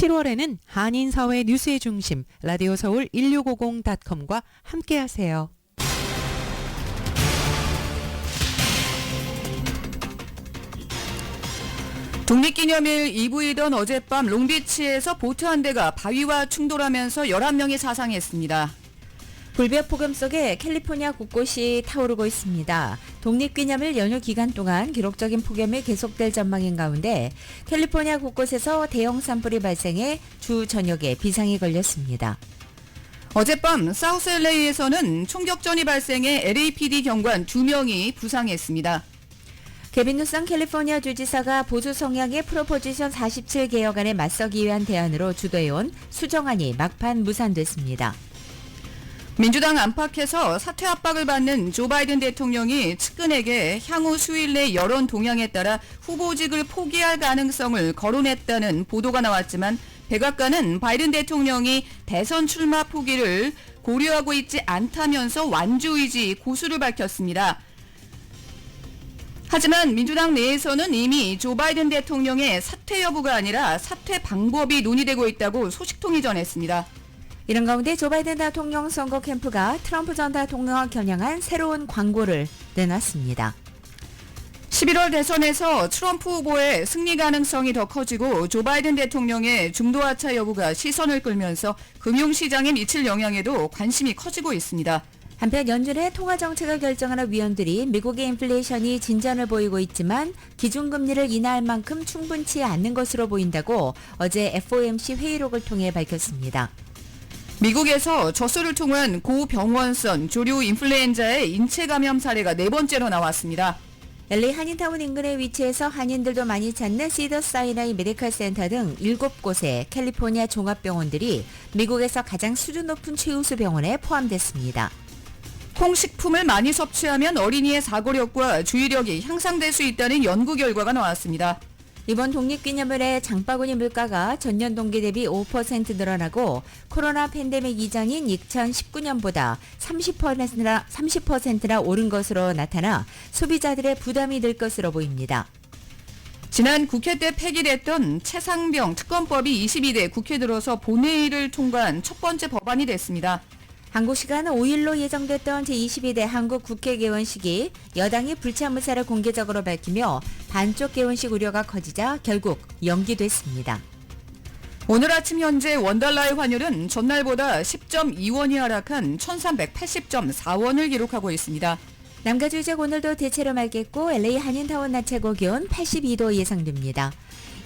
7월에는 한인사회 뉴스의 중심 라디오 서울 1650.com과 함께하세요. 독립기념일 이브이던 어젯밤 롱비치에서 보트 한 대가 바위와 충돌하면서 11명이 사상했습니다. 불볕 폭염 속에 캘리포니아 곳곳이 타오르고 있습니다. 독립기념일 연휴 기간 동안 기록적인 폭염이 계속될 전망인 가운데 캘리포니아 곳곳에서 대형 산불이 발생해 주 저녁에 비상이 걸렸습니다. 어젯밤 사우스 LA에서는 총격전이 발생해 LAPD 경관 2명이 부상했습니다. 게빈 뉴섬 캘리포니아 주지사가 보수 성향의 프로포지션 47 개혁안에 맞서기 위한 대안으로 주도해온 수정안이 막판 무산됐습니다. 민주당 안팎에서 사퇴 압박을 받는 조 바이든 대통령이 측근에게 향후 수일 내 여론 동향에 따라 후보직을 포기할 가능성을 거론했다는 보도가 나왔지만 백악관은 바이든 대통령이 대선 출마 포기를 고려하고 있지 않다면서 완주 의지 고수를 밝혔습니다. 하지만 민주당 내에서는 이미 조 바이든 대통령의 사퇴 여부가 아니라 사퇴 방법이 논의되고 있다고 소식통이 전했습니다. 이런 가운데 조 바이든 대통령 선거 캠프가 트럼프 전 대통령과 겨냥한 새로운 광고를 내놨습니다. 11월 대선에서 트럼프 후보의 승리 가능성이 더 커지고 조 바이든 대통령의 중도 하차 여부가 시선을 끌면서 금융시장에 미칠 영향에도 관심이 커지고 있습니다. 한편 연준의 통화정책을 결정하는 위원들이 미국의 인플레이션이 진전을 보이고 있지만 기준금리를 인하할 만큼 충분치 않는 것으로 보인다고 어제 FOMC 회의록을 통해 밝혔습니다. 미국에서 젖소를 통한 고병원성 조류 인플루엔자의 인체 감염 사례가 4번째로 나왔습니다. LA 한인타운 인근에 위치해서 한인들도 많이 찾는 시더사이나이 메디컬 센터 등 7곳의 캘리포니아 종합병원들이 미국에서 가장 수준 높은 최우수 병원에 포함됐습니다. 콩식품을 많이 섭취하면 어린이의 사고력과 주의력이 향상될 수 있다는 연구 결과가 나왔습니다. 이번 독립기념일에 장바구니 물가가 전년 동기 대비 5% 늘어나고 코로나 팬데믹 이전인 2019년보다 30%나 오른 것으로 나타나 소비자들의 부담이 늘 것으로 보입니다. 지난 국회 때 폐기됐던 최상병 특검법이 22대 국회 들어서 본회의를 통과한 첫 번째 법안이 됐습니다. 한국 시간 5일로 예정됐던 제22대 한국 국회 개원식이 여당이 불참 의사를 공개적으로 밝히며 반쪽 개원식 우려가 커지자 결국 연기됐습니다. 오늘 아침 현재 원달러의 환율은 전날보다 10.2원이 하락한 1380.4원을 기록하고 있습니다. 남가주의적 오늘도 대체로 맑겠고 LA 한인타운 낮 최고 기온 82도 예상됩니다.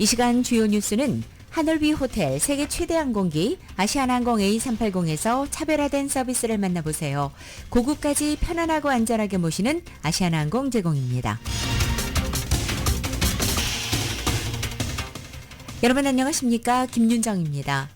이 시간 주요 뉴스는 하늘 위 호텔 세계 최대 항공기 아시아나항공 A380에서 차별화된 서비스를 만나보세요. 고국까지 편안하고 안전하게 모시는 아시아나항공 제공입니다. 여러분 안녕하십니까? 김윤정입니다.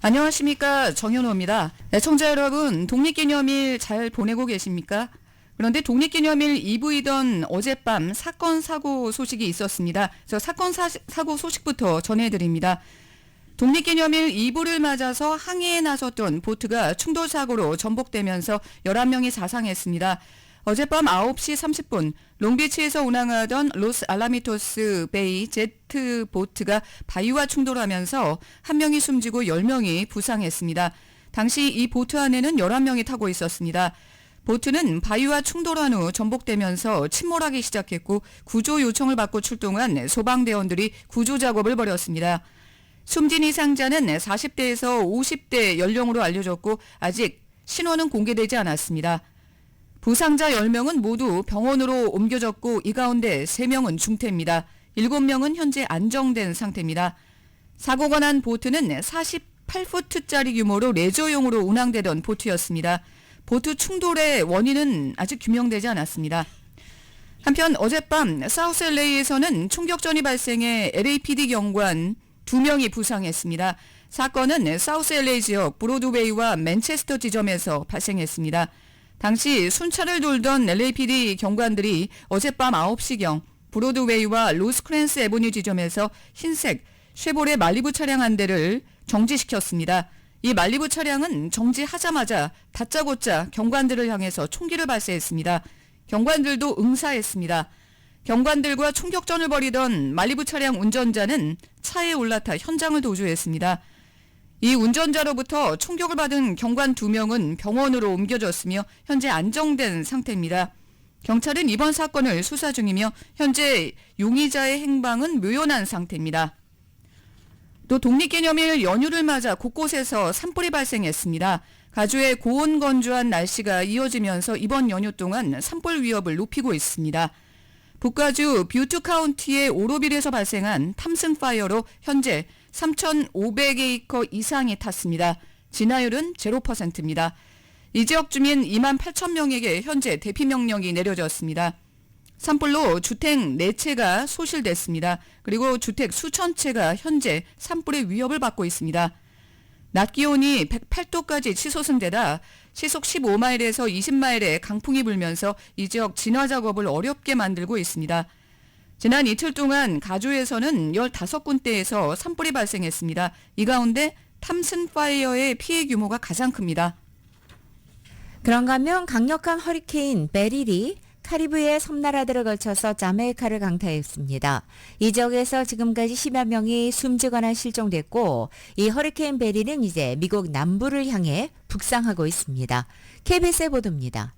안녕하십니까? 정현호입니다. 청자 여러분, 독립기념일 잘 보내고 계십니까? 그런데 독립기념일 이브이던 어젯밤 사건 사고 소식이 있었습니다. 저 사건 사고 소식부터 전해드립니다. 독립기념일 이브를 맞아서 항해에 나섰던 보트가 충돌사고로 전복되면서 11명이 사상했습니다. 어젯밤 9시 30분 롱비치에서 운항하던 로스 알라미토스 베이 제트 보트가 바위와 충돌하면서 1명이 숨지고 10명이 부상했습니다. 당시 이 보트 안에는 11명이 타고 있었습니다. 보트는 바위와 충돌한 후 전복되면서 침몰하기 시작했고 구조 요청을 받고 출동한 소방대원들이 구조 작업을 벌였습니다. 숨진 희생자는 40대에서 50대 연령으로 알려졌고 아직 신원은 공개되지 않았습니다. 부상자 10명은 모두 병원으로 옮겨졌고 이 가운데 3명은 중태입니다. 7명은 현재 안정된 상태입니다. 사고가 난 보트는 48푸트짜리 규모로 레저용으로 운항되던 보트였습니다. 보트 충돌의 원인은 아직 규명되지 않았습니다. 한편 어젯밤 사우스 LA에서는 총격전이 발생해 LAPD 경관 2명이 부상했습니다. 사건은 사우스 LA 지역 브로드웨이와 맨체스터 지점에서 발생했습니다. 당시 순찰을 돌던 LAPD 경관들이 어젯밤 9시경 브로드웨이와 로스크랜스 애버뉴 지점에서 흰색 쉐보레 말리부 차량 한 대를 정지시켰습니다. 이 말리부 차량은 정지하자마자 다짜고짜 경관들을 향해서 총기를 발사했습니다. 경관들도 응사했습니다. 경관들과 총격전을 벌이던 말리부 차량 운전자는 차에 올라타 현장을 도주했습니다. 이 운전자로부터 총격을 받은 경관 2명은 병원으로 옮겨졌으며 현재 안정된 상태입니다. 경찰은 이번 사건을 수사 중이며 현재 용의자의 행방은 묘연한 상태입니다. 또 독립기념일 연휴를 맞아 곳곳에서 산불이 발생했습니다. 가주에 고온 건조한 날씨가 이어지면서 이번 연휴 동안 산불 위협을 높이고 있습니다. 북가주 뷰트 카운티의 오로빌에서 발생한 탐슨 파이어로 현재 3,500에이커 이상이 탔습니다. 진화율은 0%입니다. 이 지역 주민 2만 8천 명에게 현재 대피 명령이 내려졌습니다. 산불로 주택 4채가 소실됐습니다. 그리고 주택 수천 채가 현재 산불의 위협을 받고 있습니다. 낮 기온이 108도까지 치솟은 데다 시속 15마일에서 20마일의 강풍이 불면서 이 지역 진화 작업을 어렵게 만들고 있습니다. 지난 이틀 동안 가주에서는 15군데에서 산불이 발생했습니다. 이 가운데 탐슨 파이어의 피해 규모가 가장 큽니다. 그런가 하면 강력한 허리케인 베릴이 카리브해 섬나라들을 걸쳐서 자메이카를 강타했습니다. 이 지역에서 지금까지 10여 명이 숨지거나 실종됐고 이 허리케인 베릴은 이제 미국 남부를 향해 북상하고 있습니다. KBS의 보도입니다.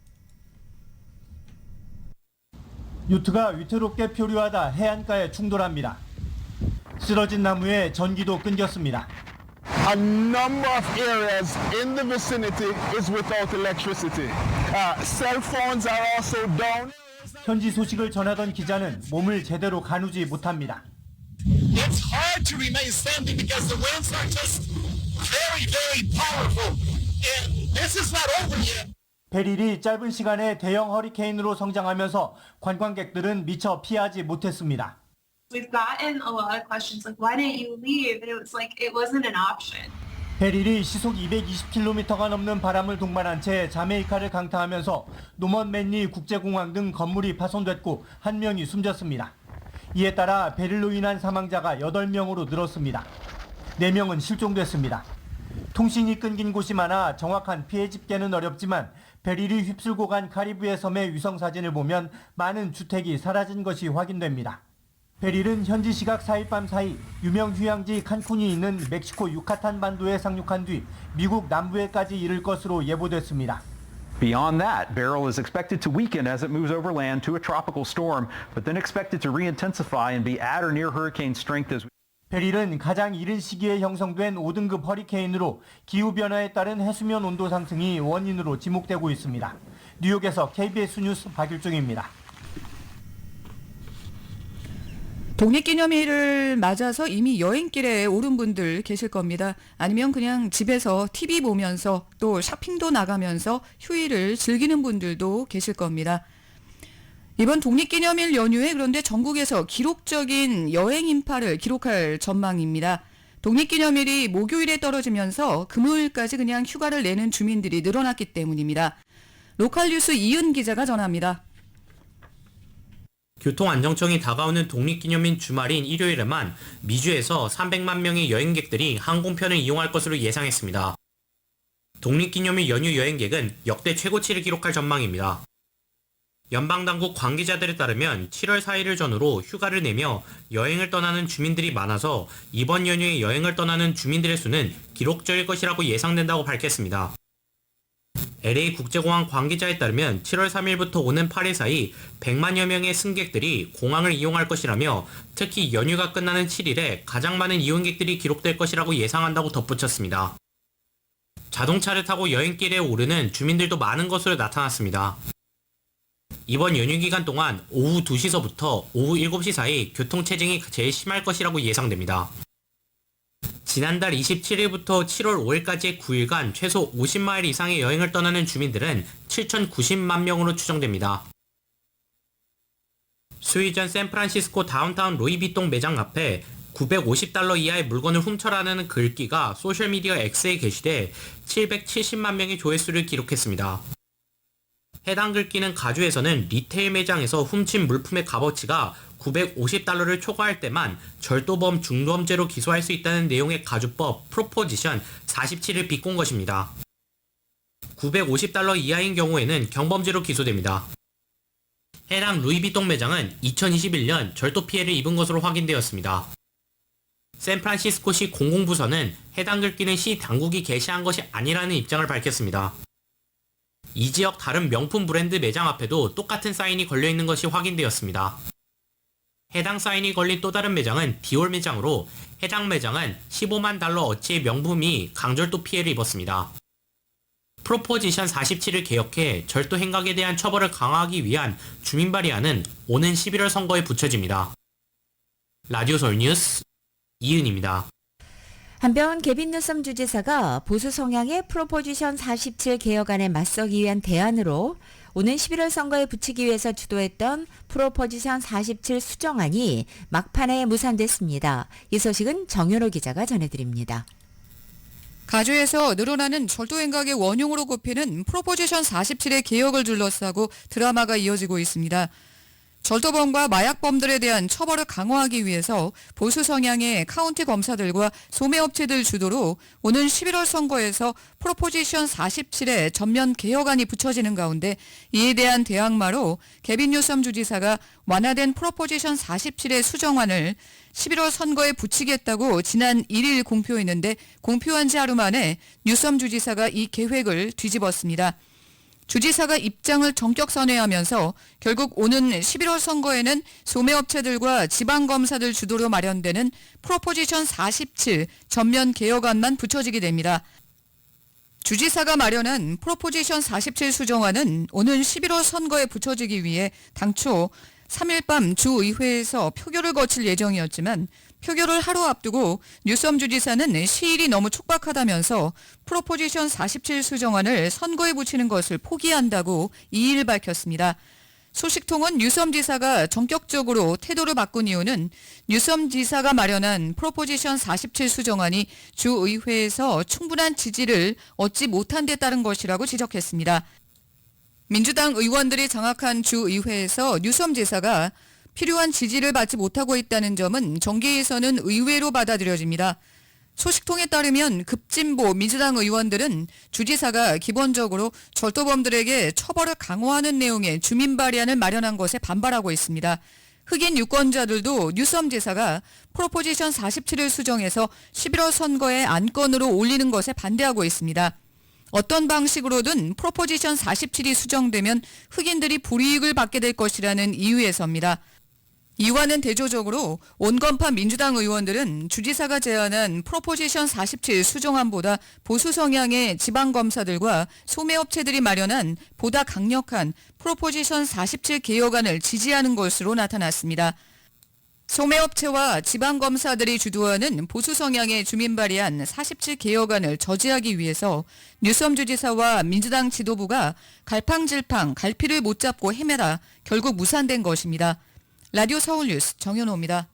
요트가 위태롭게 표류하다 해안가에 충돌합니다. 쓰러진 나무에 전기도 끊겼습니다. A number of areas in the vicinity is without electricity. Cell phones are also down. 현지 소식을 전하던 기자는 몸을 제대로 가누지 못합니다. It's hard to remain standing because the winds are just very, very powerful. And this is not over yet. 베릴이 짧은 시간에 대형 허리케인으로 성장하면서 관광객들은 미처 피하지 못했습니다. We've gotten a lot of questions like, why didn't you leave? And it was like, it wasn't an option. 베릴이 시속 220km가 넘는 바람을 동반한 채 자메이카를 강타하면서 노먼 맨리 국제공항 등 건물이 파손됐고 1명이 숨졌습니다. 이에 따라 베릴로 인한 사망자가 8명으로 늘었습니다. 4명은 실종됐습니다. 통신이 끊긴 곳이 많아 정확한 피해 집계는 어렵지만 베릴이 휩쓸고 간 카리브해 섬의 위성사진을 보면 많은 주택이 사라진 것이 확인됩니다. 베릴은 현지 시각 4일 밤 사이 유명 휴양지 칸쿤이 있는 멕시코 유카탄 반도에 상륙한 뒤 미국 남부에까지 이를 것으로 예보됐습니다. Beyond that, Beryl is expected to weaken as it moves over land to a tropical storm, but then expected to re-intensify and be at or near hurricane strength as 베릴은 가장 이른 시기에 형성된 5등급 허리케인으로 기후변화에 따른 해수면 온도 상승이 원인으로 지목되고 있습니다. 뉴욕에서 KBS 뉴스 박일중입니다. 독립기념일을 맞아서 이미 여행길에 오른 분들 계실 겁니다. 아니면 그냥 집에서 TV 보면서 또 쇼핑도 나가면서 휴일을 즐기는 분들도 계실 겁니다. 이번 독립기념일 연휴에 그런데 전국에서 기록적인 여행 인파를 기록할 전망입니다. 독립기념일이 목요일에 떨어지면서 금요일까지 그냥 휴가를 내는 주민들이 늘어났기 때문입니다. 로컬 뉴스 이은 기자가 전합니다. 교통안정청이 다가오는 독립기념일 주말인 일요일에만 미주에서 300만 명의 여행객들이 항공편을 이용할 것으로 예상했습니다. 독립기념일 연휴 여행객은 역대 최고치를 기록할 전망입니다. 연방당국 관계자들에 따르면 7월 4일을 전후로 휴가를 내며 여행을 떠나는 주민들이 많아서 이번 연휴에 여행을 떠나는 주민들의 수는 기록적일 것이라고 예상된다고 밝혔습니다. LA 국제공항 관계자에 따르면 7월 3일부터 오는 8일 사이 100만여 명의 승객들이 공항을 이용할 것이라며 특히 연휴가 끝나는 7일에 가장 많은 이용객들이 기록될 것이라고 예상한다고 덧붙였습니다. 자동차를 타고 여행길에 오르는 주민들도 많은 것으로 나타났습니다. 이번 연휴 기간 동안 오후 2시서부터 오후 7시 사이 교통체증이 제일 심할 것이라고 예상됩니다. 지난달 27일부터 7월 5일까지의 9일간 최소 50마일 이상의 여행을 떠나는 주민들은 7,090만 명으로 추정됩니다. 수일 전 샌프란시스코 다운타운 로이비통 매장 앞에 $950 이하의 물건을 훔쳐라는 글귀가 소셜미디어 X에 게시돼 770만 명의 조회수를 기록했습니다. 해당 글귀는 가주에서는 리테일 매장에서 훔친 물품의 값어치가 $950를 초과할 때만 절도범 중범죄로 기소할 수 있다는 내용의 가주법 프로포지션 47을 비꼰 것입니다. $950 이하인 경우에는 경범죄로 기소됩니다. 해당 루이비통 매장은 2021년 절도 피해를 입은 것으로 확인되었습니다. 샌프란시스코시 공공부서는 해당 글귀는 시 당국이 게시한 것이 아니라는 입장을 밝혔습니다. 이 지역 다른 명품 브랜드 매장 앞에도 똑같은 사인이 걸려있는 것이 확인되었습니다. 해당 사인이 걸린 또 다른 매장은 디올 매장으로 해당 매장은 15만 달러 어치의 명품이 강절도 피해를 입었습니다. 프로포지션 47을 개혁해 절도 행각에 대한 처벌을 강화하기 위한 주민 발의안은 오는 11월 선거에 붙여집니다. 라디오 서울 뉴스 이은입니다. 한편 개빈 뉴섬 주지사가 보수 성향의 프로포지션 47 개혁안에 맞서기 위한 대안으로 오는 11월 선거에 붙이기 위해서 주도했던 프로포지션 47 수정안이 막판에 무산됐습니다. 이 소식은 정현호 기자가 전해드립니다. 가주에서 늘어나는 절도 행각의 원흉으로 꼽히는 프로포지션 47의 개혁을 둘러싸고 드라마가 이어지고 있습니다. 절도범과 마약범들에 대한 처벌을 강화하기 위해서 보수 성향의 카운티 검사들과 소매업체들 주도로 오는 11월 선거에서 프로포지션 47의 전면 개혁안이 붙여지는 가운데 이에 대한 대항마로 개빈 뉴섬 주지사가 완화된 프로포지션 47의 수정안을 11월 선거에 붙이겠다고 지난 1일 공표했는데 공표한 지 하루 만에 뉴섬 주지사가 이 계획을 뒤집었습니다. 주지사가 입장을 전격 선회하면서 결국 오는 11월 선거에는 소매업체들과 지방검사들 주도로 마련되는 프로포지션 47 전면 개혁안만 붙여지게 됩니다. 주지사가 마련한 프로포지션 47 수정안은 오는 11월 선거에 붙여지기 위해 당초 3일 밤 주의회에서 표결을 거칠 예정이었지만 표결을 하루 앞두고 뉴섬 주지사는 시일이 너무 촉박하다면서 프로포지션 47 수정안을 선거에 붙이는 것을 포기한다고 2일 밝혔습니다. 소식통은 뉴섬 지사가 전격적으로 태도를 바꾼 이유는 뉴섬 지사가 마련한 프로포지션 47 수정안이 주의회에서 충분한 지지를 얻지 못한 데 따른 것이라고 지적했습니다. 민주당 의원들이 장악한 주의회에서 뉴섬 지사가 필요한 지지를 받지 못하고 있다는 점은 정계에서는 의외로 받아들여집니다. 소식통에 따르면 급진보 민주당 의원들은 주지사가 기본적으로 절도범들에게 처벌을 강화하는 내용의 주민 발의안을 마련한 것에 반발하고 있습니다. 흑인 유권자들도 뉴섬 지사가 프로포지션 47을 수정해서 11월 선거에 안건으로 올리는 것에 반대하고 있습니다. 어떤 방식으로든 프로포지션 47이 수정되면 흑인들이 불이익을 받게 될 것이라는 이유에서입니다. 이와는 대조적으로 온건파 민주당 의원들은 주지사가 제안한 프로포지션 47 수정안보다 보수 성향의 지방검사들과 소매업체들이 마련한 보다 강력한 프로포지션 47 개혁안을 지지하는 것으로 나타났습니다. 소매업체와 지방검사들이 주도하는 보수 성향의 주민 발의안 47 개혁안을 저지하기 위해서 뉴섬 주지사와 민주당 지도부가 갈팡질팡 갈피를 못 잡고 헤매다 결국 무산된 것입니다. 라디오 서울 뉴스 정현호입니다.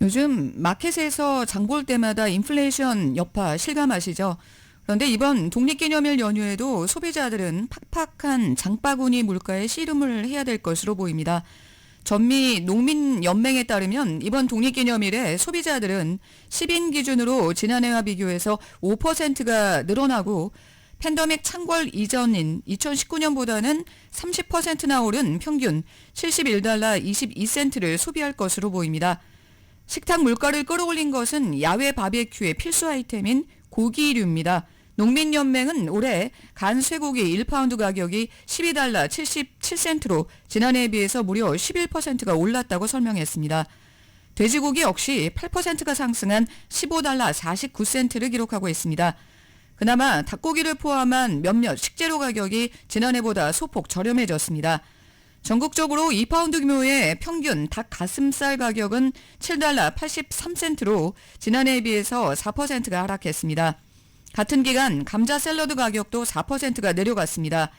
요즘 마켓에서 장 볼 때마다 인플레이션 여파 실감하시죠? 그런데 이번 독립기념일 연휴에도 소비자들은 팍팍한 장바구니 물가에 씨름을 해야 될 것으로 보입니다. 전미 농민연맹에 따르면 이번 독립기념일에 소비자들은 10인 기준으로 지난해와 비교해서 5%가 늘어나고 팬데믹 창궐 이전인 2019년보다는 30%나 오른 평균 71달러 22센트를 소비할 것으로 보입니다. 식탁 물가를 끌어올린 것은 야외 바베큐의 필수 아이템인 고기류입니다. 농민연맹은 올해 간 쇠고기 1파운드 가격이 12달러 77센트로 지난해에 비해서 무려 11%가 올랐다고 설명했습니다. 돼지고기 역시 8%가 상승한 15달러 49센트를 기록하고 있습니다. 그나마 닭고기를 포함한 몇몇 식재료 가격이 지난해보다 소폭 저렴해졌습니다. 전국적으로 2파운드 규모의 평균 닭 가슴살 가격은 7달러 83센트로 지난해에 비해서 4%가 하락했습니다. 같은 기간 감자 샐러드 가격도 4%가 내려갔습니다.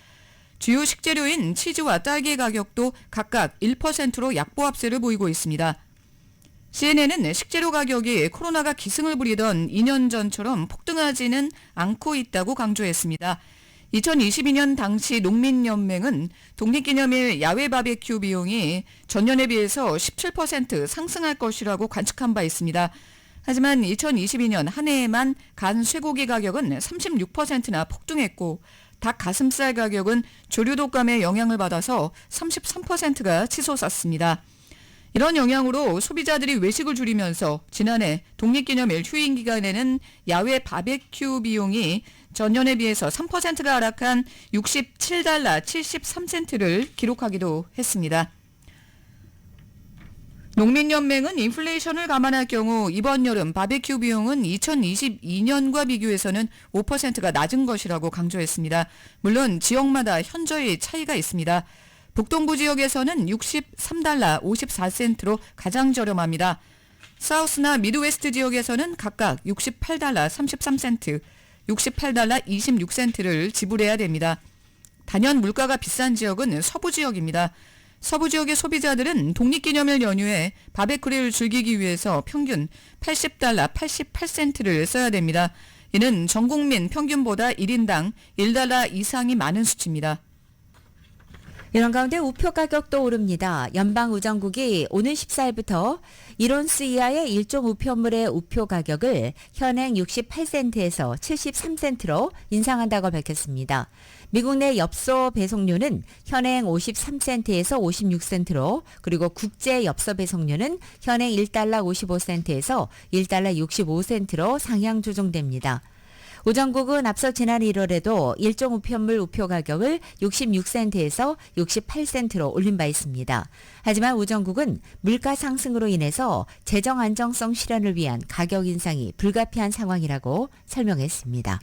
주요 식재료인 치즈와 딸기 가격도 각각 1%로 약보합세를 보이고 있습니다. CNN은 식재료 가격이 코로나가 기승을 부리던 2년 전처럼 폭등하지는 않고 있다고 강조했습니다. 2022년 당시 농민연맹은 독립기념일 야외 바베큐 비용이 전년에 비해서 17% 상승할 것이라고 관측한 바 있습니다. 하지만 2022년 한 해에만 간 쇠고기 가격은 36%나 폭등했고 닭 가슴살 가격은 조류 독감의 영향을 받아서 33%가 치솟았습니다. 이런 영향으로 소비자들이 외식을 줄이면서 지난해 독립기념일 휴일 기간에는 야외 바베큐 비용이 전년에 비해서 3%가 하락한 67달러 73센트를 기록하기도 했습니다. 농민연맹은 인플레이션을 감안할 경우 이번 여름 바베큐 비용은 2022년과 비교해서는 5%가 낮은 것이라고 강조했습니다. 물론 지역마다 현저히 차이가 있습니다. 북동부 지역에서는 63달러 54센트로 가장 저렴합니다. 사우스나 미드웨스트 지역에서는 각각 68달러 33센트, 68달러 26센트를 지불해야 됩니다. 단연 물가가 비싼 지역은 서부 지역입니다. 서부 지역의 소비자들은 독립기념일 연휴에 바베큐를 즐기기 위해서 평균 80달러 88센트를 써야 됩니다. 이는 전국민 평균보다 1인당 1달러 이상이 많은 수치입니다. 이런 가운데 우표 가격도 오릅니다. 연방우정국이 오는 14일부터 1온스 이하의 일종 우표물의 우표 가격을 현행 68센트에서 73센트로 인상한다고 밝혔습니다. 미국 내 엽서 배송료는 현행 53센트에서 56센트로, 그리고 국제 엽서 배송료는 현행 1달러 55센트에서 1달러 65센트로 상향 조정됩니다. 우정국은 앞서 지난 1월에도 일종 우편물 우표 가격을 66센트에서 68센트로 올린 바 있습니다. 하지만 우정국은 물가 상승으로 인해서 재정 안정성 실현을 위한 가격 인상이 불가피한 상황이라고 설명했습니다.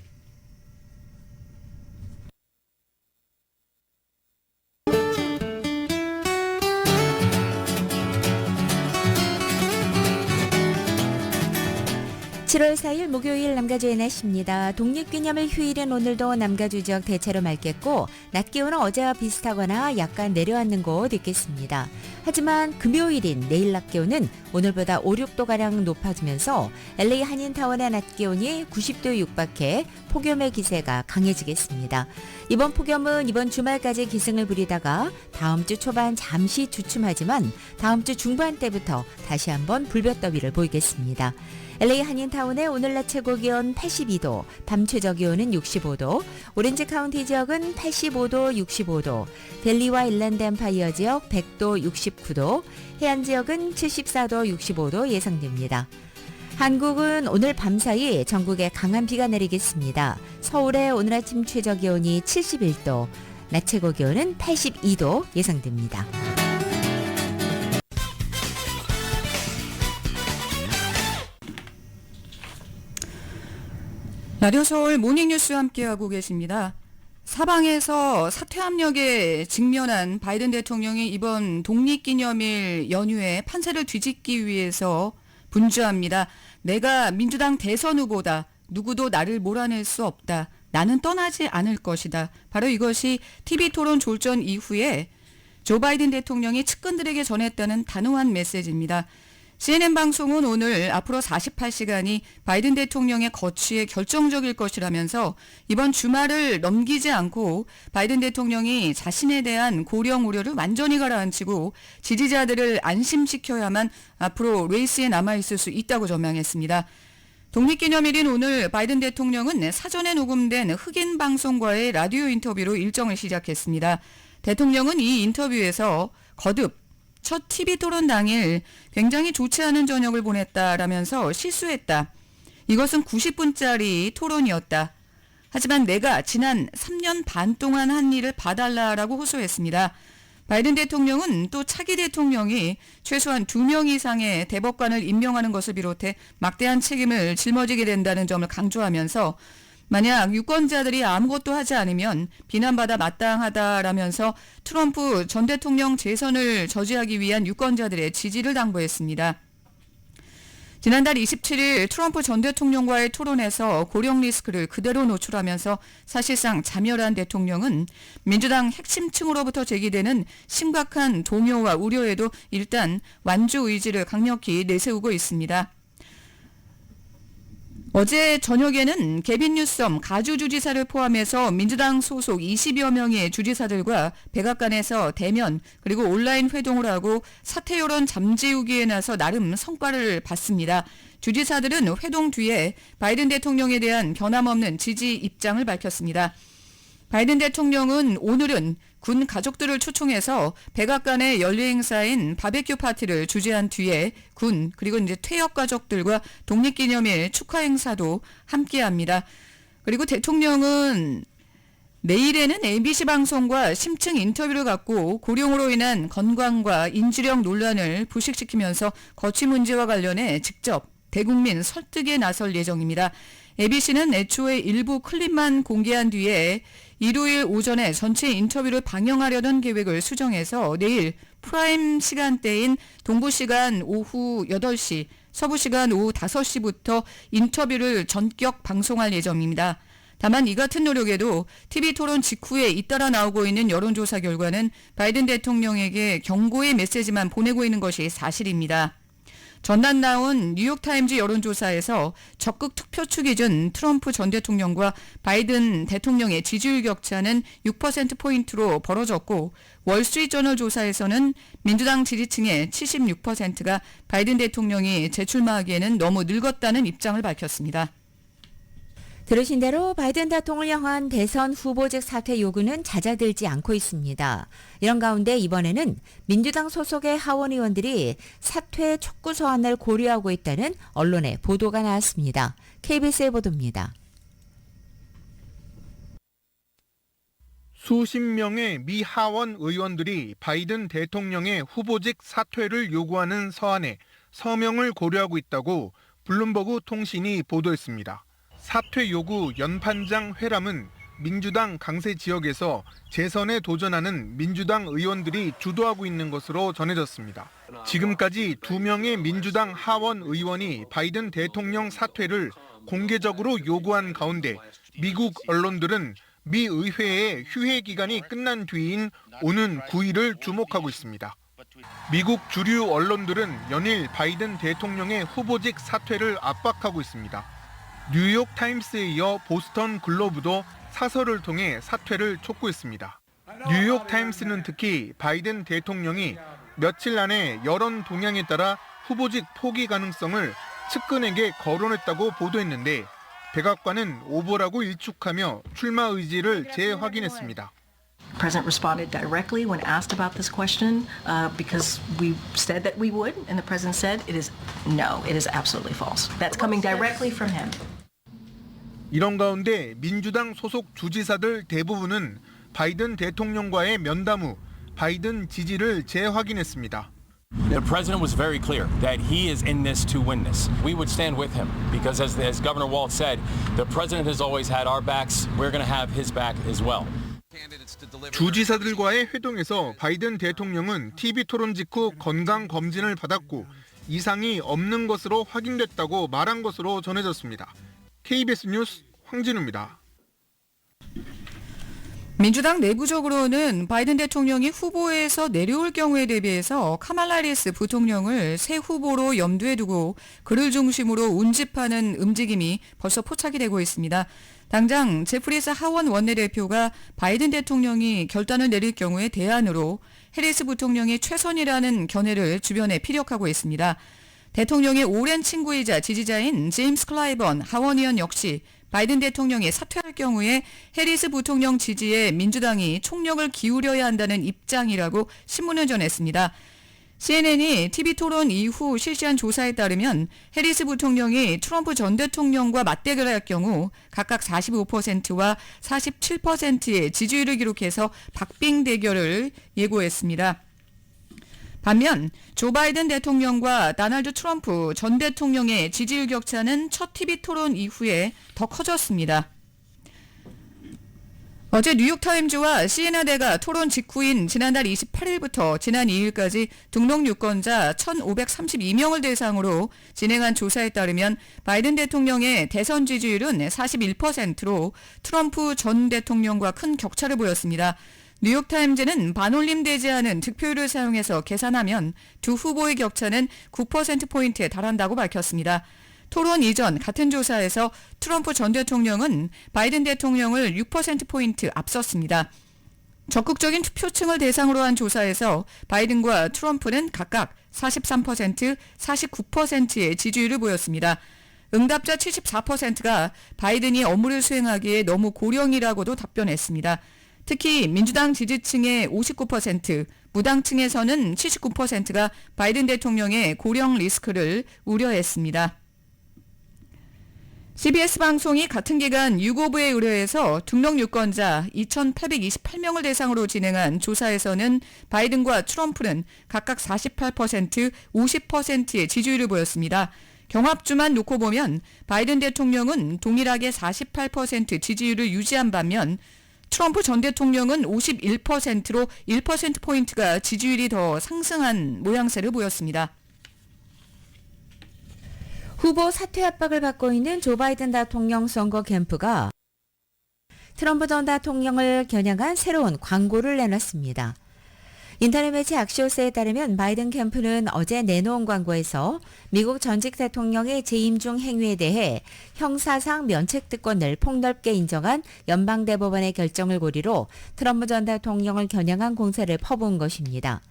(7월 4일) 목요일 남가주의 날씨입니다. 독립기념일 휴일은 오늘도 남가주 지역 대체로 맑겠고 낮 기온은 어제와 비슷하거나 약간 내려앉는 곳 있겠습니다. 하지만 금요일인 내일 낮 기온은 오늘보다 5, 6도가량 높아지면서 LA 한인타운의 낮 기온이 90도에 육박해 폭염의 기세가 강해지겠습니다. 이번 폭염은 이번 주말까지 기승을 부리다가 다음 주 초반 잠시 주춤하지만 다음 주 중반 때부터 다시 한번 불볕더위를 보이겠습니다. LA 한인타운의 오늘 낮 최고 기온 82도, 밤 최저 기온은 65도, 오렌지 카운티 지역은 85도, 65도, 델리와 일랜드 엠파이어 지역 100도, 69도, 해안 지역은 74도, 65도 예상됩니다. 한국은 오늘 밤사이 전국에 강한 비가 내리겠습니다. 서울의 오늘 아침 최저 기온이 71도, 낮 최고 기온은 82도 예상됩니다. 라디오 서울 모닝뉴스 함께하고 계십니다. 사방에서 사퇴 압력에 직면한 바이든 대통령이 이번 독립기념일 연휴에 판세를 뒤집기 위해서 분주합니다. 내가 민주당 대선 후보다. 누구도 나를 몰아낼 수 없다. 나는 떠나지 않을 것이다. 바로 이것이 TV토론 졸전 이후에 조 바이든 대통령이 측근들에게 전했다는 단호한 메시지입니다. CNN 방송은 오늘 앞으로 48시간이 바이든 대통령의 거취에 결정적일 것이라면서 이번 주말을 넘기지 않고 바이든 대통령이 자신에 대한 고령 우려를 완전히 가라앉히고 지지자들을 안심시켜야만 앞으로 레이스에 남아있을 수 있다고 전망했습니다. 독립기념일인 오늘 바이든 대통령은 사전에 녹음된 흑인 방송과의 라디오 인터뷰로 일정을 시작했습니다. 대통령은 이 인터뷰에서 거듭 첫 TV토론 당일 굉장히 좋지 않은 저녁을 보냈다라면서 실수했다. 이것은 90분짜리 토론이었다. 하지만 내가 지난 3년 반 동안 한 일을 봐달라라고 호소했습니다. 바이든 대통령은 또 차기 대통령이 최소한 2명 이상의 대법관을 임명하는 것을 비롯해 막대한 책임을 짊어지게 된다는 점을 강조하면서 만약 유권자들이 아무것도 하지 않으면 비난받아 마땅하다라면서 트럼프 전 대통령 재선을 저지하기 위한 유권자들의 지지를 당부했습니다. 지난달 27일 트럼프 전 대통령과의 토론에서 고령 리스크를 그대로 노출하면서 사실상 자멸한 대통령은 민주당 핵심층으로부터 제기되는 심각한 동요와 우려에도 일단 완주 의지를 강력히 내세우고 있습니다. 어제 저녁에는 게빈 뉴섬 가주 주지사를 포함해서 민주당 소속 20여 명의 주지사들과 백악관에서 대면 그리고 온라인 회동을 하고 사퇴 여론 잠재우기에 나서 나름 성과를 봤습니다. 주지사들은 회동 뒤에 바이든 대통령에 대한 변함없는 지지 입장을 밝혔습니다. 바이든 대통령은 오늘은 군 가족들을 초청해서 백악관의 연례 행사인 바베큐 파티를 주재한 뒤에 군 그리고 이제 퇴역 가족들과 독립기념일 축하 행사도 함께합니다. 그리고 대통령은 내일에는 ABC 방송과 심층 인터뷰를 갖고 고령으로 인한 건강과 인지력 논란을 부식시키면서 거취 문제와 관련해 직접 대국민 설득에 나설 예정입니다. ABC는 애초에 일부 클립만 공개한 뒤에 일요일 오전에 전체 인터뷰를 방영하려던 계획을 수정해서 내일 프라임 시간대인 동부시간 오후 8시, 서부시간 오후 5시부터 인터뷰를 전격 방송할 예정입니다. 다만 이 같은 노력에도 TV토론 직후에 잇따라 나오고 있는 여론조사 결과는 바이든 대통령에게 경고의 메시지만 보내고 있는 것이 사실입니다. 전날 나온 뉴욕타임즈 여론조사에서 적극 투표추 기준 트럼프 전 대통령과 바이든 대통령의 지지율 격차는 6%포인트로 벌어졌고 월스트리트저널 조사에서는 민주당 지지층의 76%가 바이든 대통령이 재출마하기에는 너무 늙었다는 입장을 밝혔습니다. 들으신 대로 바이든 대통령을 향한 대선 후보직 사퇴 요구는 잦아들지 않고 있습니다. 이런 가운데 이번에는 민주당 소속의 하원 의원들이 사퇴 촉구 서한을 고려하고 있다는 언론의 보도가 나왔습니다. KBS의 보도입니다. 수십 명의 미 하원 의원들이 바이든 대통령의 후보직 사퇴를 요구하는 서한에 서명을 고려하고 있다고 블룸버그 통신이 보도했습니다. 사퇴 요구 연판장 회람은 민주당 강세 지역에서 재선에 도전하는 민주당 의원들이 주도하고 있는 것으로 전해졌습니다. 지금까지 2명의 민주당 하원 의원이 바이든 대통령 사퇴를 공개적으로 요구한 가운데 미국 언론들은 미 의회의 휴회 기간이 끝난 뒤인 오는 9일을 주목하고 있습니다. 미국 주류 언론들은 연일 바이든 대통령의 후보직 사퇴를 압박하고 있습니다. 뉴욕 타임스에 이어 보스턴 글로브도 사설을 통해 사퇴를 촉구했습니다. 뉴욕 타임스는 특히 바이든 대통령이 며칠 안에 여론 동향에 따라 후보직 포기 가능성을 측근에게 거론했다고 보도했는데 백악관은 오보라고 일축하며 출마 의지를 재확인했습니다. The president responded directly when asked about this question because we said that we would, and the president said it is absolutely false. That's coming directly from him. 이런 가운데 민주당 소속 주지사들 대부분은 바이든 대통령과의 면담 후 바이든 지지를 재확인했습니다. The president was very clear that he is in this to win this. We would stand with him because as Governor Walz said, the president has always had our backs. We're going to have his back as well. 주지사들과의 회동에서 바이든 대통령은 TV 토론 직후 건강 검진을 받았고 이상이 없는 것으로 확인됐다고 말한 것으로 전해졌습니다. KBS 뉴스 황진우입니다. 민주당 내부적으로는 바이든 대통령이 후보에서 내려올 경우에 대비해서 카말라 해리스 부통령을 새 후보로 염두에 두고 그를 중심으로 운집하는 움직임이 벌써 포착이 되고 있습니다. 당장 제프리스 하원 원내대표가 바이든 대통령이 결단을 내릴 경우에 대안으로 해리스 부통령이 최선이라는 견해를 주변에 피력하고 있습니다. 대통령의 오랜 친구이자 지지자인 제임스 클라이번 하원 의원 역시 바이든 대통령이 사퇴할 경우에 해리스 부통령 지지에 민주당이 총력을 기울여야 한다는 입장이라고 신문을 전했습니다. CNN이 TV토론 이후 실시한 조사에 따르면 해리스 부통령이 트럼프 전 대통령과 맞대결할 경우 각각 45%와 47%의 지지율을 기록해서 박빙 대결을 예고했습니다. 반면 조 바이든 대통령과 도널드 트럼프 전 대통령의 지지율 격차는 첫 TV토론 이후에 더 커졌습니다. 어제 뉴욕타임즈와 CNN가 토론 직후인 지난달 28일부터 지난 2일까지 등록 유권자 1,532명을 대상으로 진행한 조사에 따르면 바이든 대통령의 대선 지지율은 41%로 트럼프 전 대통령과 큰 격차를 보였습니다. 뉴욕타임즈는 반올림되지 않은 득표율을 사용해서 계산하면 두 후보의 격차는 9%포인트에 달한다고 밝혔습니다. 토론 이전 같은 조사에서 트럼프 전 대통령은 바이든 대통령을 6%포인트 앞섰습니다. 적극적인 투표층을 대상으로 한 조사에서 바이든과 트럼프는 각각 43%, 49%의 지지율을 보였습니다. 응답자 74%가 바이든이 업무를 수행하기에 너무 고령이라고도 답변했습니다. 특히 민주당 지지층의 59%, 무당층에서는 79%가 바이든 대통령의 고령 리스크를 우려했습니다. CBS 방송이 같은 기간 유고부에 의뢰해서 등록 유권자 2,828명을 대상으로 진행한 조사에서는 바이든과 트럼프는 각각 48%, 50%의 지지율을 보였습니다. 경합주만 놓고 보면 바이든 대통령은 동일하게 48% 지지율을 유지한 반면 트럼프 전 대통령은 51%로 1%포인트가 지지율이 더 상승한 모양새를 보였습니다. 후보 사퇴 압박을 받고 있는 조 바이든 대통령 선거 캠프가 트럼프 전 대통령을 겨냥한 새로운 광고를 내놨습니다. 인터넷 매체 악시오스에 따르면 바이든 캠프는 어제 내놓은 광고에서 미국 전직 대통령의 재임 중 행위에 대해 형사상 면책특권을 폭넓게 인정한 연방대법원의 결정을 고리로 트럼프 전 대통령을 겨냥한 공세를 퍼부은 것입니다.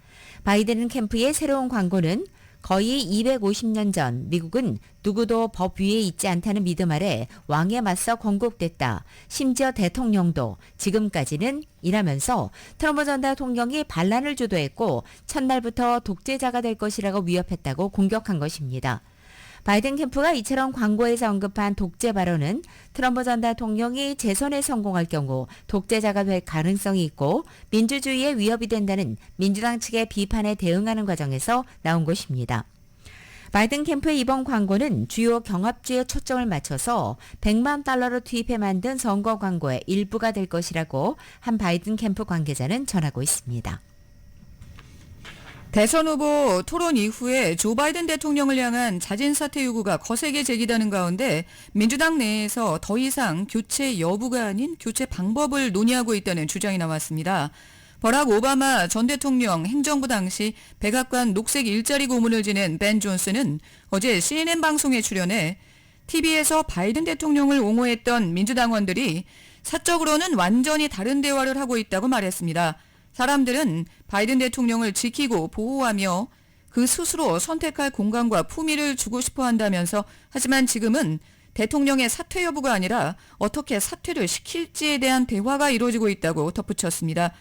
바이든 캠프의 새로운 광고는 거의 250년 전 미국은 누구도 법 위에 있지 않다는 믿음 아래 왕에 맞서 건국됐다. 심지어 대통령도 지금까지는 이라면서 트럼프 전 대통령이 반란을 주도했고 첫날부터 독재자가 될 것이라고 위협했다고 공격한 것입니다. 바이든 캠프가 이처럼 광고에서 언급한 독재 발언은 트럼프 전 대통령이 재선에 성공할 경우 독재자가 될 가능성이 있고 민주주의에 위협이 된다는 민주당 측의 비판에 대응하는 과정에서 나온 것입니다. 바이든 캠프의 이번 광고는 주요 경합주에 초점을 맞춰서 100만 달러로 투입해 만든 선거 광고의 일부가 될 것이라고 한 바이든 캠프 관계자는 전하고 있습니다. 대선 후보 토론 이후에 조 바이든 대통령을 향한 자진 사퇴 요구가 거세게 제기되는 가운데 민주당 내에서 더 이상 교체 여부가 아닌 교체 방법을 논의하고 있다는 주장이 나왔습니다. 버락 오바마 전 대통령 행정부 당시 백악관 녹색 일자리 고문을 지낸 벤 존슨은 어제 CNN 방송에 출연해 TV에서 바이든 대통령을 옹호했던 민주당원들이 사적으로는 완전히 다른 대화를 하고 있다고 말했습니다. 사람들은 바이든 대통령을 지키고 보호하며 그 스스로 선택할 공간과 품위를 주고 싶어 한다면서 하지만 지금은 대통령의 사퇴 여부가 아니라 어떻게 사퇴를 시킬지에 대한 대화가 이루어지고 있다고 덧붙였습니다.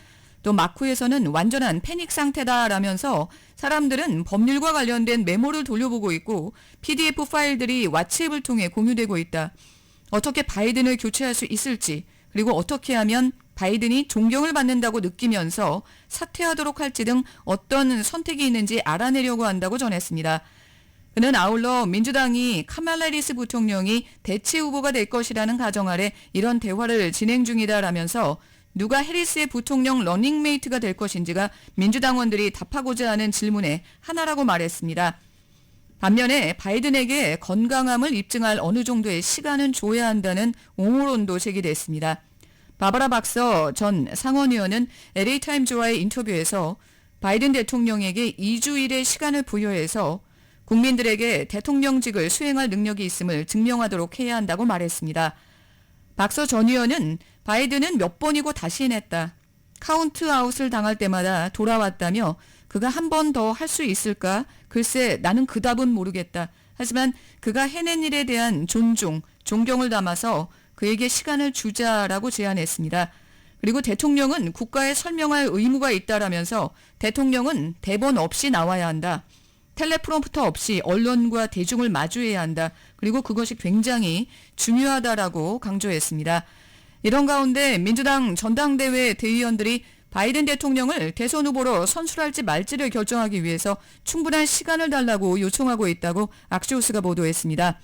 또 마쿠에서는 완전한 패닉 상태다라면서 사람들은 법률과 관련된 메모를 돌려보고 있고 PDF 파일들이 왓츠앱을 통해 공유되고 있다. 어떻게 바이든을 교체할 수 있을지 그리고 어떻게 하면 바이든이 존경을 받는다고 느끼면서 사퇴하도록 할지 등 어떤 선택이 있는지 알아내려고 한다고 전했습니다. 그는 아울러 민주당이 카말라 해리스 부통령이 대체 후보가 될 것이라는 가정 아래 이런 대화를 진행 중이다라면서 누가 해리스의 부통령 러닝메이트가 될 것인지가 민주당원들이 답하고자 하는 질문의 하나라고 말했습니다. 반면에 바이든에게 건강함을 입증할 어느 정도의 시간은 줘야 한다는 옹호론도 제기됐습니다. 바바라 박서 전 상원의원은 LA타임즈와의 인터뷰에서 바이든 대통령에게 2주일의 시간을 부여해서 국민들에게 대통령직을 수행할 능력이 있음을 증명하도록 해야 한다고 말했습니다. 박서 전 의원은 바이든은 몇 번이고 다시 해냈다. 카운트아웃을 당할 때마다 돌아왔다며 그가 한 번 더 할 수 있을까? 글쎄 나는 그 답은 모르겠다. 하지만 그가 해낸 일에 대한 존경을 담아서 그에게 시간을 주자라고 제안했습니다. 그리고 대통령은 국가에 설명할 의무가 있다라면서 대통령은 대본 없이 나와야 한다. 텔레프롬프터 없이 언론과 대중을 마주해야 한다. 그리고 그것이 굉장히 중요하다라고 강조했습니다. 이런 가운데 민주당 전당대회 대의원들이 바이든 대통령을 대선 후보로 선출할지 말지를 결정하기 위해서 충분한 시간을 달라고 요청하고 있다고 악시오스가 보도했습니다.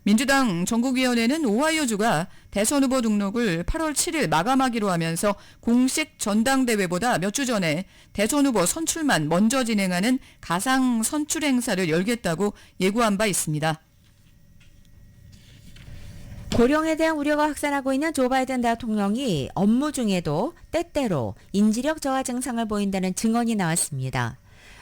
민주당 전국위원회는 오하이오주가 대선 후보 등록을 8월 7일 마감하기로 하면서 공식 전당대회보다 몇 주 전에 대선 후보 선출만 먼저 진행하는 가상 선출 행사를 열겠다고 예고한 바 있습니다. 고령에 대한 우려가 확산하고 있는 조 바이든 대통령이 업무 중에도 때때로 인지력 저하 증상을 보인다는 증언이 나왔습니다.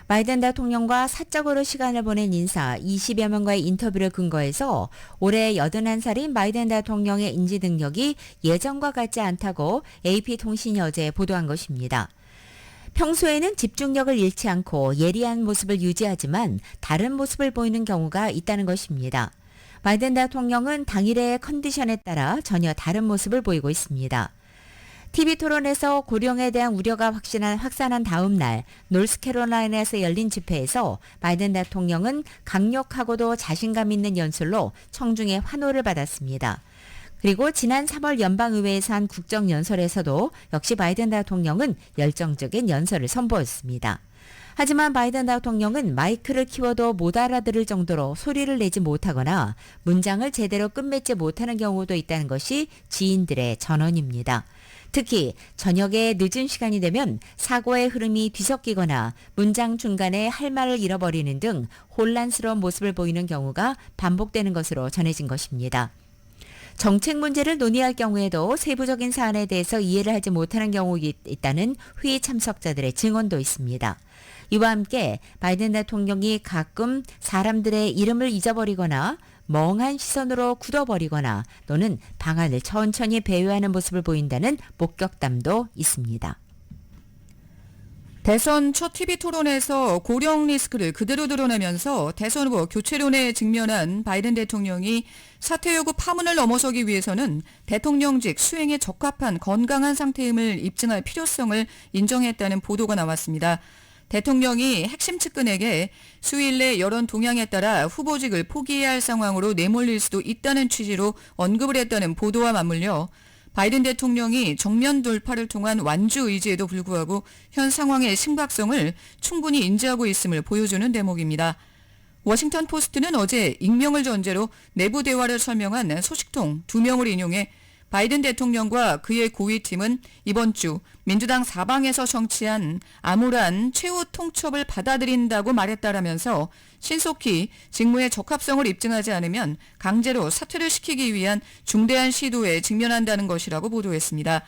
바이든 대통령과 사적으로 시간을 보낸 인사 20여 명과의 인터뷰를 근거해서 올해 81살인 바이든 대통령의 인지 능력이 예전과 같지 않다고 AP통신이 어제 보도한 것입니다. 평소에는 집중력을 잃지 않고 예리한 모습을 유지하지만 다른 모습을 보이는 경우가 있다는 것입니다. 바이든 대통령은 당일의 컨디션에 따라 전혀 다른 모습을 보이고 있습니다. TV 토론에서 고령에 대한 우려가 확산한 다음 날 노스캐롤라이나에서 열린 집회에서 바이든 대통령은 강력하고도 자신감 있는 연설로 청중의 환호를 받았습니다. 그리고 지난 3월 연방의회에서 한 국정연설에서도 역시 바이든 대통령은 열정적인 연설을 선보였습니다. 하지만 바이든 대통령은 마이크를 키워도 못 알아들을 정도로 소리를 내지 못하거나 문장을 제대로 끝맺지 못하는 경우도 있다는 것이 지인들의 전언입니다. 특히 저녁에 늦은 시간이 되면 사고의 흐름이 뒤섞이거나 문장 중간에 할 말을 잃어버리는 등 혼란스러운 모습을 보이는 경우가 반복되는 것으로 전해진 것입니다. 정책 문제를 논의할 경우에도 세부적인 사안에 대해서 이해를 하지 못하는 경우가 있다는 회의 참석자들의 증언도 있습니다. 이와 함께 바이든 대통령이 가끔 사람들의 이름을 잊어버리거나 멍한 시선으로 굳어버리거나 또는 방안을 천천히 배회하는 모습을 보인다는 목격담도 있습니다. 대선 첫 TV 토론에서 고령 리스크를 그대로 드러내면서 대선 후보 교체론에 직면한 바이든 대통령이 사퇴 요구 파문을 넘어서기 위해서는 대통령직 수행에 적합한 건강한 상태임을 입증할 필요성을 인정했다는 보도가 나왔습니다. 대통령이 핵심 측근에게 수일 내 여론 동향에 따라 후보직을 포기해야 할 상황으로 내몰릴 수도 있다는 취지로 언급을 했다는 보도와 맞물려 바이든 대통령이 정면 돌파를 통한 완주 의지에도 불구하고 현 상황의 심각성을 충분히 인지하고 있음을 보여주는 대목입니다. 워싱턴 포스트는 어제 익명을 전제로 내부 대화를 설명한 소식통 2명을 인용해 바이든 대통령과 그의 고위팀은 이번 주 민주당 사방에서 성취한 암울한 최후 통첩을 받아들인다고 말했다라면서 신속히 직무의 적합성을 입증하지 않으면 강제로 사퇴를 시키기 위한 중대한 시도에 직면한다는 것이라고 보도했습니다.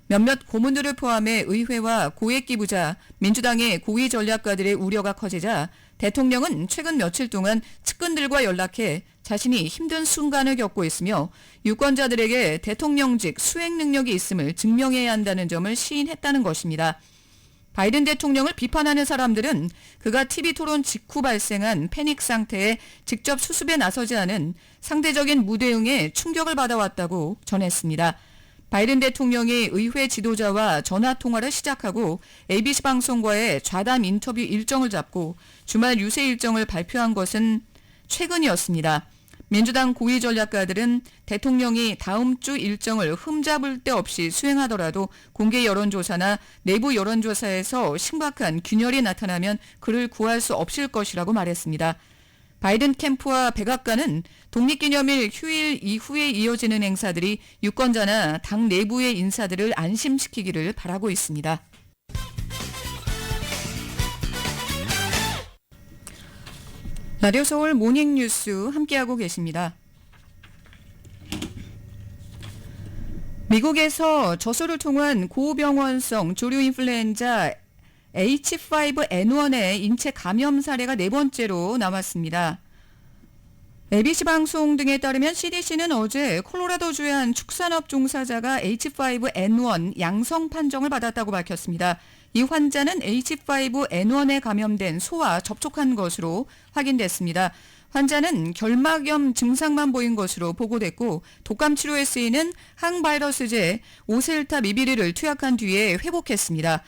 몇몇 고문들을 포함해 의회와 고액 기부자, 민주당의 고위 전략가들의 우려가 커지자 대통령은 최근 며칠 동안 측근들과 연락해 자신이 힘든 순간을 겪고 있으며 유권자들에게 대통령직 수행 능력이 있음을 증명해야 한다는 점을 시인했다는 것입니다. 바이든 대통령을 비판하는 사람들은 그가 TV 토론 직후 발생한 패닉 상태에 직접 수습에 나서지 않은 상대적인 무대응에 충격을 받아왔다고 전했습니다. 바이든 대통령이 의회 지도자와 전화 통화를 시작하고 ABC 방송과의 좌담 인터뷰 일정을 잡고 주말 유세 일정을 발표한 것은 최근이었습니다. 민주당 고위 전략가들은 대통령이 다음 주 일정을 흠잡을 데 없이 수행하더라도 공개 여론조사나 내부 여론조사에서 심각한 균열이 나타나면 그를 구할 수 없을 것이라고 말했습니다. 바이든 캠프와 백악관은 독립기념일 휴일 이후에 이어지는 행사들이 유권자나 당 내부의 인사들을 안심시키기를 바라고 있습니다. 라디오 서울 모닝뉴스 함께하고 계십니다. 미국에서 저소를 통한 고병원성 조류 인플루엔자 H5N1의 인체 감염 사례가 4번째로 나왔습니다. ABC 방송 등에 따르면 CDC는 어제 콜로라도주의 한 축산업 종사자가 H5N1 양성 판정을 받았다고 밝혔습니다. 이 환자는 H5N1에 감염된 소와 접촉한 것으로 확인됐습니다. 환자는 결막염 증상만 보인 것으로 보고됐고 독감 치료에 쓰이는 항바이러스제 오셀타미비르를 투약한 뒤에 회복했습니다.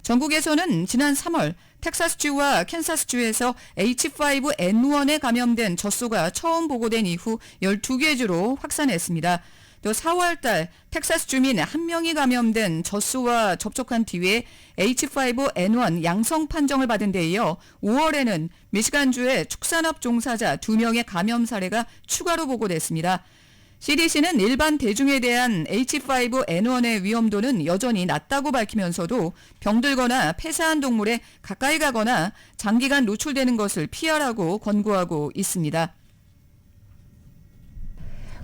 전국에서는 지난 3월 텍사스주와 캔사스주에서 H5N1에 감염된 젖소가 처음 보고된 이후 12개 주로 확산했습니다. 또 4월 달 텍사스 주민 1명이 감염된 젖소와 접촉한 뒤에 H5N1 양성 판정을 받은 데 이어 5월에는 미시간주의 축산업 종사자 2명의 감염 사례가 추가로 보고됐습니다. CDC는 일반 대중에 대한 H5N1의 위험도는 여전히 낮다고 밝히면서도 병들거나 폐사한 동물에 가까이 가거나 장기간 노출되는 것을 피하라고 권고하고 있습니다.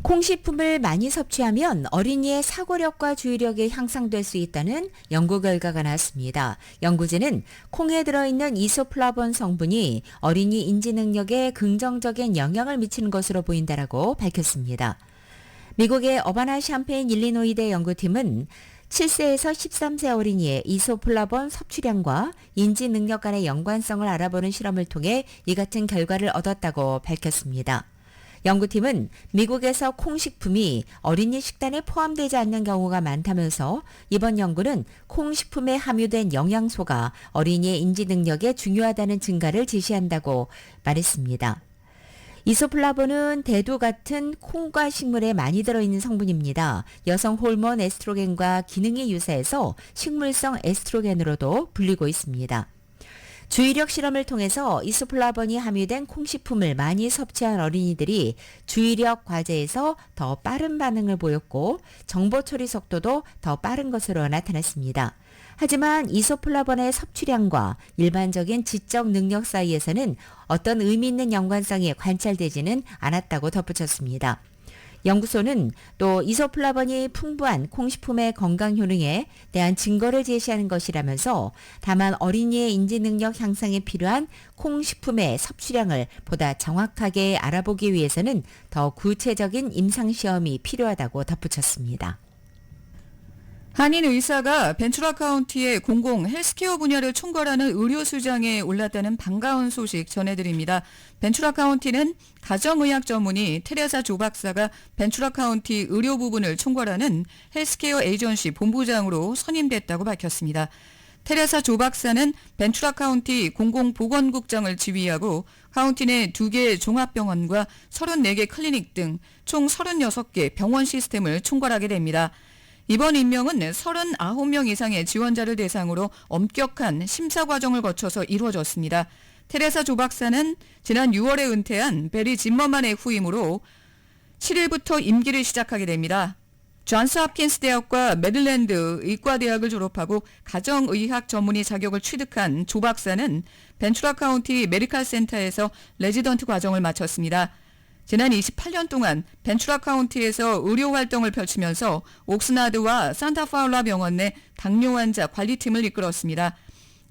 콩식품을 많이 섭취하면 어린이의 사고력과 주의력이 향상될 수 있다는 연구 결과가 나왔습니다. 연구진은 콩에 들어있는 이소플라본 성분이 어린이 인지 능력에 긍정적인 영향을 미치는 것으로 보인다라고 밝혔습니다. 미국의 어바나 샴페인 일리노이대 연구팀은 7세에서 13세 어린이의 이소플라본 섭취량과 인지 능력 간의 연관성을 알아보는 실험을 통해 이 같은 결과를 얻었다고 밝혔습니다. 연구팀은 미국에서 콩식품이 어린이 식단에 포함되지 않는 경우가 많다면서 이번 연구는 콩식품에 함유된 영양소가 어린이의 인지 능력에 중요하다는 증가를 제시한다고 말했습니다. 이소플라본은 대두 같은 콩과 식물에 많이 들어있는 성분입니다. 여성 호르몬 에스트로겐과 기능이 유사해서 식물성 에스트로겐으로도 불리고 있습니다. 주의력 실험을 통해서 이소플라본이 함유된 콩식품을 많이 섭취한 어린이들이 주의력 과제에서 더 빠른 반응을 보였고 정보 처리 속도도 더 빠른 것으로 나타났습니다. 하지만 이소플라본의 섭취량과 일반적인 지적 능력 사이에서는 어떤 의미 있는 연관성이 관찰되지는 않았다고 덧붙였습니다. 연구소는 또 이소플라본이 풍부한 콩식품의 건강 효능에 대한 증거를 제시하는 것이라면서 다만 어린이의 인지 능력 향상에 필요한 콩식품의 섭취량을 보다 정확하게 알아보기 위해서는 더 구체적인 임상시험이 필요하다고 덧붙였습니다. 한인 의사가 벤츄라 카운티의 공공 헬스케어 분야를 총괄하는 의료수장에 올랐다는 반가운 소식 전해드립니다. 벤츄라 카운티는 가정의학 전문의 테레사 조 박사가 벤츄라 카운티 의료 부분을 총괄하는 헬스케어 에이전시 본부장으로 선임됐다고 밝혔습니다. 테레사 조 박사는 벤츄라 카운티 공공보건국장을 지휘하고 카운티 내 2개 종합병원과 34개 클리닉 등 총 36개 병원 시스템을 총괄하게 됩니다. 이번 임명은 39명 이상의 지원자를 대상으로 엄격한 심사 과정을 거쳐서 이루어졌습니다. 테레사 조 박사는 지난 6월에 은퇴한 베리 짐머만의 후임으로 7일부터 임기를 시작하게 됩니다. 존스 홉킨스 대학과 메릴랜드 의과대학을 졸업하고 가정의학 전문의 자격을 취득한 조 박사는 벤츄라 카운티 메디컬 센터에서 레지던트 과정을 마쳤습니다. 지난 28년 동안 벤츄라 카운티에서 의료 활동을 펼치면서 옥스나드와 산타파울라 병원 내 당뇨 환자 관리팀을 이끌었습니다.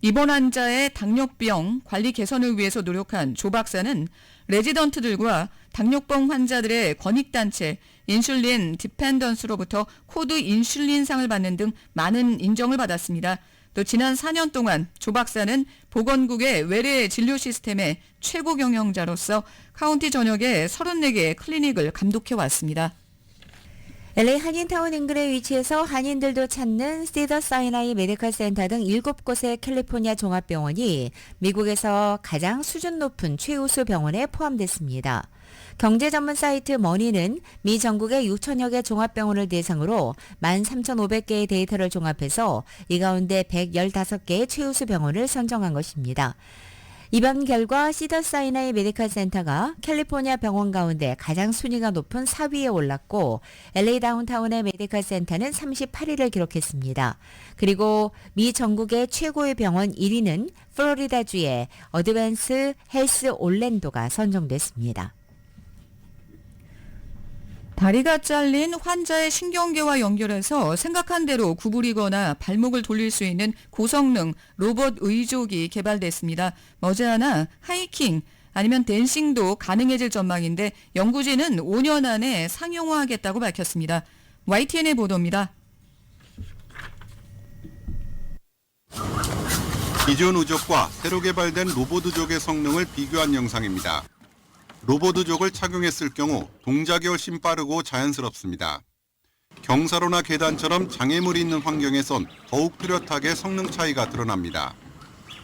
입원 환자의 당뇨병 관리 개선을 위해서 노력한 조 박사는 레지던트들과 당뇨병 환자들의 권익단체 인슐린 디펜던스로부터 코드 인슐린상을 받는 등 많은 인정을 받았습니다. 또 지난 4년 동안 조 박사는 보건국의 외래 진료 시스템의 최고 경영자로서 카운티 전역의 34개의 클리닉을 감독해 왔습니다. LA 한인타운 인근에 위치해서 한인들도 찾는 시더 사이나이 메디컬 센터 등 7곳의 캘리포니아 종합병원이 미국에서 가장 수준 높은 최우수 병원에 포함됐습니다. 경제 전문 사이트 머니는 미 전국의 6천여 개 종합병원을 대상으로 13,500개의 데이터를 종합해서 이 가운데 115개의 최우수 병원을 선정한 것입니다. 이번 결과 시더사이나이 메디컬 센터가 캘리포니아 병원 가운데 가장 순위가 높은 4위에 올랐고 LA 다운타운의 메디컬 센터는 38위를 기록했습니다. 그리고 미 전국의 최고의 병원 1위는 플로리다주의 어드밴스 헬스 올랜도가 선정됐습니다. 다리가 잘린 환자의 신경계와 연결해서 생각한 대로 구부리거나 발목을 돌릴 수 있는 고성능 로봇 의족이 개발됐습니다. 머지않아 하이킹 아니면 댄싱도 가능해질 전망인데 연구진은 5년 안에 상용화하겠다고 밝혔습니다. YTN의 보도입니다. 기존 의족과 새로 개발된 로봇 의족의 성능을 비교한 영상입니다. 로봇 의족을 착용했을 경우 동작이 훨씬 빠르고 자연스럽습니다. 경사로나 계단처럼 장애물이 있는 환경에선 더욱 뚜렷하게 성능 차이가 드러납니다.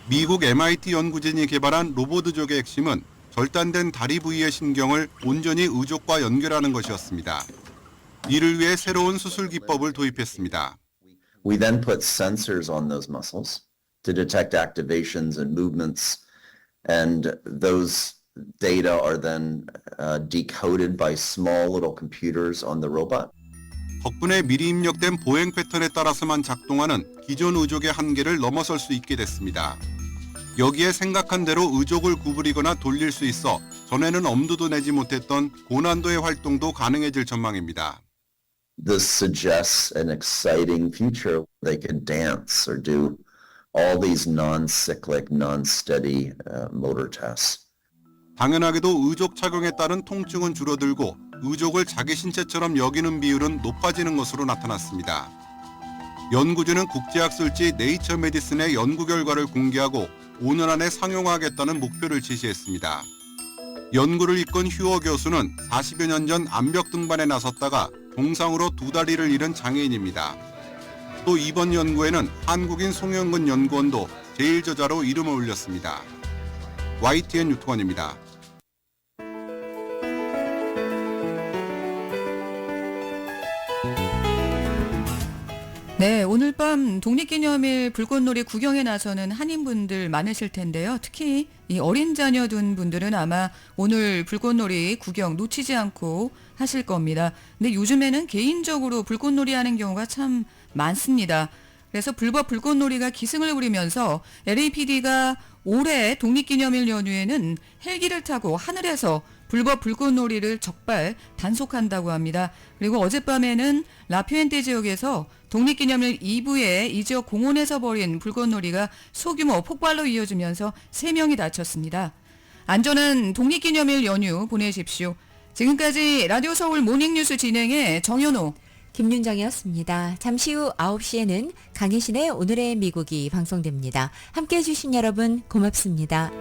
미국 MIT 연구진이 개발한 로봇 의족의 핵심은 절단된 다리 부위의 신경을 온전히 의족과 연결하는 것이었습니다. 이를 위해 새로운 수술 기법을 도입했습니다. We then put sensors on those muscles to detect activations and movements, and those data are then decoded by small little computers on the robot. 덕분에 미리 입력된 보행 패턴에 따라서만 작동하는 기존 의족의 한계를 넘어설 수 있게 됐습니다. 여기에 생각한 대로 의족을 구부리거나 돌릴 수 있어 전에는 엄두도 내지 못했던 고난도의 활동도 가능해질 전망입니다. This suggests an exciting future. They could dance or do all these non-cyclic, non-steady motor tasks. 당연하게도 의족 착용에 따른 통증은 줄어들고 의족을 자기 신체처럼 여기는 비율은 높아지는 것으로 나타났습니다. 연구진은 국제학술지 네이처 메디슨의 연구 결과를 공개하고 5년 안에 상용화하겠다는 목표를 제시했습니다. 연구를 이끈 휴어 교수는 40여 년 전 암벽 등반에 나섰다가 동상으로 2다리를 잃은 장애인입니다. 또 이번 연구에는 한국인 송영근 연구원도 제1저자로 이름을 올렸습니다. YTN 유통원입니다. 네, 오늘 밤 독립기념일 불꽃놀이 구경에 나서는 한인분들 많으실 텐데요. 특히 이 어린 자녀 둔 분들은 아마 오늘 불꽃놀이 구경 놓치지 않고 하실 겁니다. 근데 요즘에는 개인적으로 불꽃놀이 하는 경우가 참 많습니다. 그래서 불법 불꽃놀이가 기승을 부리면서 LAPD가 올해 독립기념일 연휴에는 헬기를 타고 하늘에서 불법 불꽃놀이를 적발 단속한다고 합니다. 그리고 어젯밤에는 라퓨엔테 지역에서 독립기념일 이브에 이 지역 공원에서 벌인 불꽃놀이가 소규모 폭발로 이어지면서 3명이 다쳤습니다. 안전한 독립기념일 연휴 보내십시오. 지금까지 라디오 서울 모닝뉴스 진행의 정현호, 김윤정이었습니다. 잠시 후 9시에는 강희신의 오늘의 미국이 방송됩니다. 함께해 주신 여러분 고맙습니다.